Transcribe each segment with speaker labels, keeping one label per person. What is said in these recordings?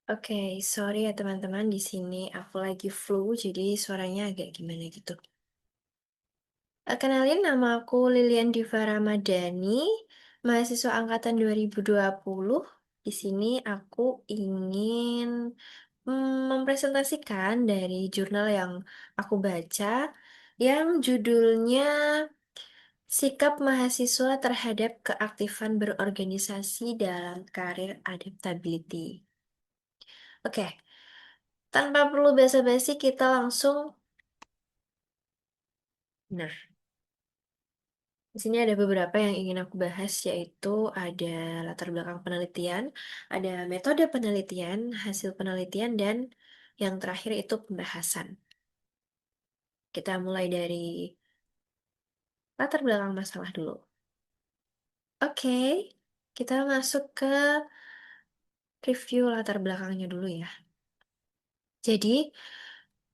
Speaker 1: Oke, sorry ya teman-teman, di sini aku lagi flu, jadi suaranya agak gimana gitu. Kenalin, nama aku Lilian Diva Ramadhani, mahasiswa angkatan 2020. Di sini aku ingin mempresentasikan dari jurnal yang aku baca, yang judulnya Sikap Mahasiswa Terhadap Keaktifan Berorganisasi dalam Karir Adaptability. Oke, tanpa perlu basa-basi, kita langsung. Benar. Di sini ada beberapa yang ingin aku bahas, yaitu ada latar belakang penelitian, ada metode penelitian, hasil penelitian, dan yang terakhir itu pembahasan. Kita mulai dari latar belakang masalah dulu. Oke, kita masuk ke review latar belakangnya dulu ya. Jadi,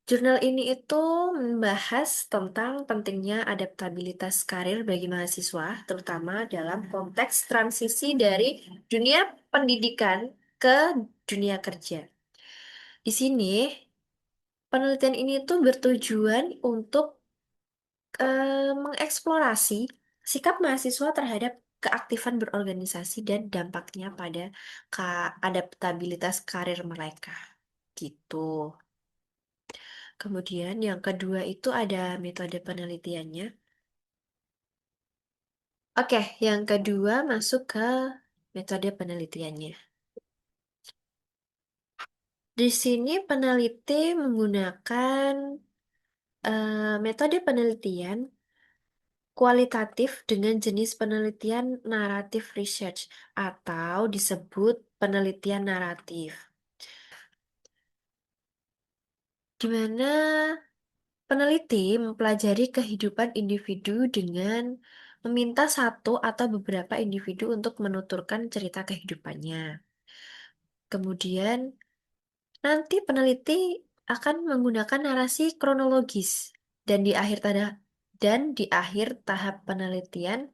Speaker 1: jurnal ini itu membahas tentang pentingnya adaptabilitas karir bagi mahasiswa, terutama dalam konteks transisi dari dunia pendidikan ke dunia kerja. Di sini, penelitian ini tuh bertujuan untuk mengeksplorasi sikap mahasiswa terhadap keaktifan berorganisasi dan dampaknya pada adaptabilitas karir mereka. Gitu. Kemudian yang kedua itu ada metode penelitiannya. Oke, yang kedua masuk ke metode penelitiannya. Di sini peneliti menggunakan metode penelitian kualitatif dengan jenis penelitian naratif research atau disebut penelitian naratif. Di mana peneliti mempelajari kehidupan individu dengan meminta satu atau beberapa individu untuk menuturkan cerita kehidupannya. Kemudian, nanti peneliti akan menggunakan narasi kronologis dan di akhir tahap penelitian,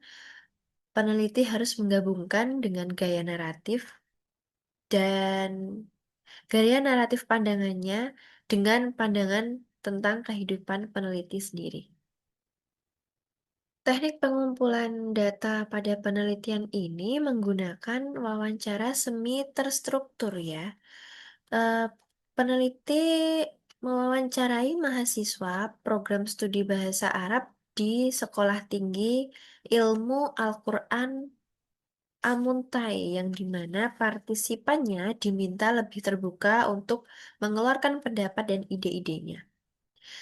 Speaker 1: peneliti harus menggabungkan dengan dan gaya naratif pandangannya dengan pandangan tentang kehidupan peneliti sendiri. Teknik pengumpulan data pada penelitian ini menggunakan wawancara semi terstruktur ya. Eh, Peneliti mewawancarai mahasiswa program studi bahasa Arab di Sekolah Tinggi Ilmu Al-Quran Amuntai, yang dimana partisipannya diminta lebih terbuka untuk mengeluarkan pendapat dan ide-idenya.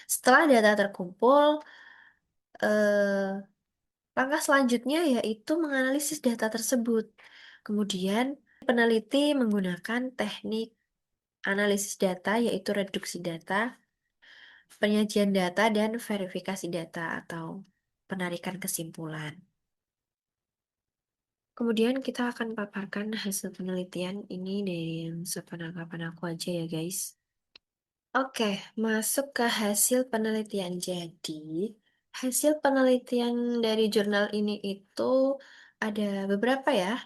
Speaker 1: Setelah data terkumpul, eh, langkah selanjutnya yaitu menganalisis data tersebut. Kemudian, peneliti menggunakan teknik analisis data, yaitu reduksi data, penyajian data, dan verifikasi data atau penarikan kesimpulan. Kemudian kita akan paparkan hasil penelitian ini dari yang sepenangkapan aku aja ya guys. Oke, masuk ke hasil penelitian. Jadi, hasil penelitian dari jurnal ini itu ada beberapa ya.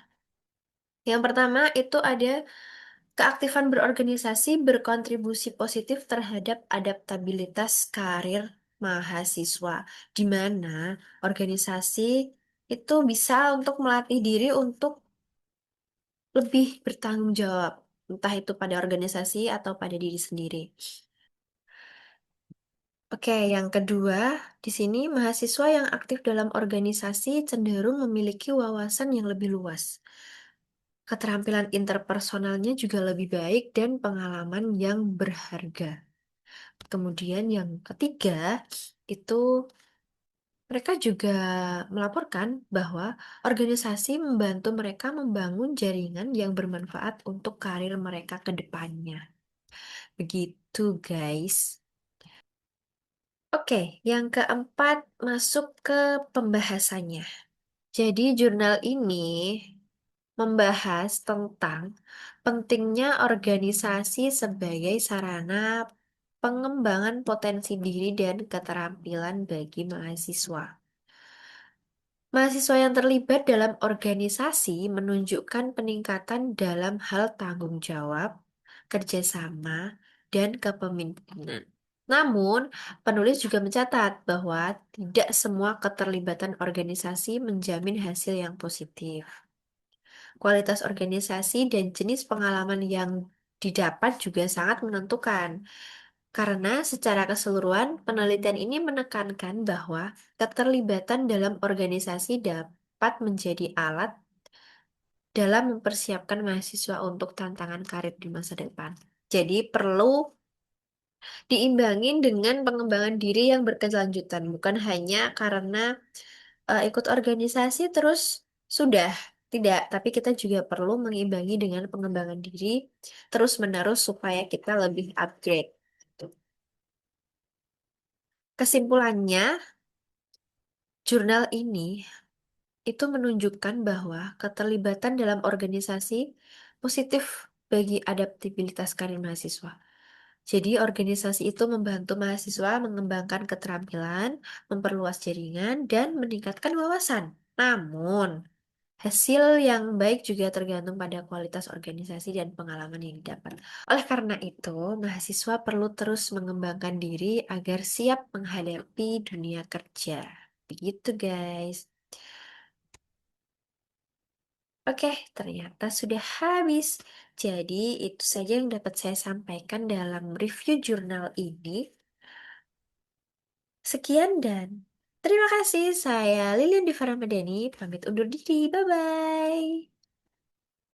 Speaker 1: Yang pertama itu ada keaktifan berorganisasi berkontribusi positif terhadap adaptabilitas karir mahasiswa, di mana organisasi itu bisa untuk melatih diri untuk lebih bertanggung jawab, entah itu pada organisasi atau pada diri sendiri. Oke, yang kedua, di sini mahasiswa yang aktif dalam organisasi cenderung memiliki wawasan yang lebih luas. Keterampilan interpersonalnya juga lebih baik dan pengalaman yang berharga. Kemudian yang ketiga, itu mereka juga melaporkan bahwa organisasi membantu mereka membangun jaringan yang bermanfaat untuk karir mereka ke depannya. Begitu, guys. Oke, yang keempat masuk ke pembahasannya. Jadi, jurnal ini membahas tentang pentingnya organisasi sebagai sarana pengembangan potensi diri dan keterampilan bagi mahasiswa. Mahasiswa yang terlibat dalam organisasi menunjukkan peningkatan dalam hal tanggung jawab, kerjasama, dan kepemimpinan. Namun, penulis juga mencatat bahwa tidak semua keterlibatan organisasi menjamin hasil yang positif. Kualitas organisasi dan jenis pengalaman yang didapat juga sangat menentukan. Karena secara keseluruhan, penelitian ini menekankan bahwa keterlibatan dalam organisasi dapat menjadi alat dalam mempersiapkan mahasiswa untuk tantangan karir di masa depan. Jadi perlu diimbangin dengan pengembangan diri yang berkelanjutan, bukan hanya karena ikut organisasi terus sudah. Tidak, tapi kita juga perlu mengimbangi dengan pengembangan diri terus-menerus supaya kita lebih upgrade. Tuh. Kesimpulannya, jurnal ini itu menunjukkan bahwa keterlibatan dalam organisasi positif bagi adaptabilitas karir mahasiswa. Jadi, organisasi itu membantu mahasiswa mengembangkan keterampilan, memperluas jaringan, dan meningkatkan wawasan. Namun, hasil yang baik juga tergantung pada kualitas organisasi dan pengalaman yang didapat. Oleh karena itu, mahasiswa perlu terus mengembangkan diri agar siap menghadapi dunia kerja. Begitu, guys. Oke, ternyata sudah habis. Jadi, itu saja yang dapat saya sampaikan dalam review jurnal ini. Sekian dan terima kasih. Saya Lilian Di Madani, pamit undur diri. Bye-bye.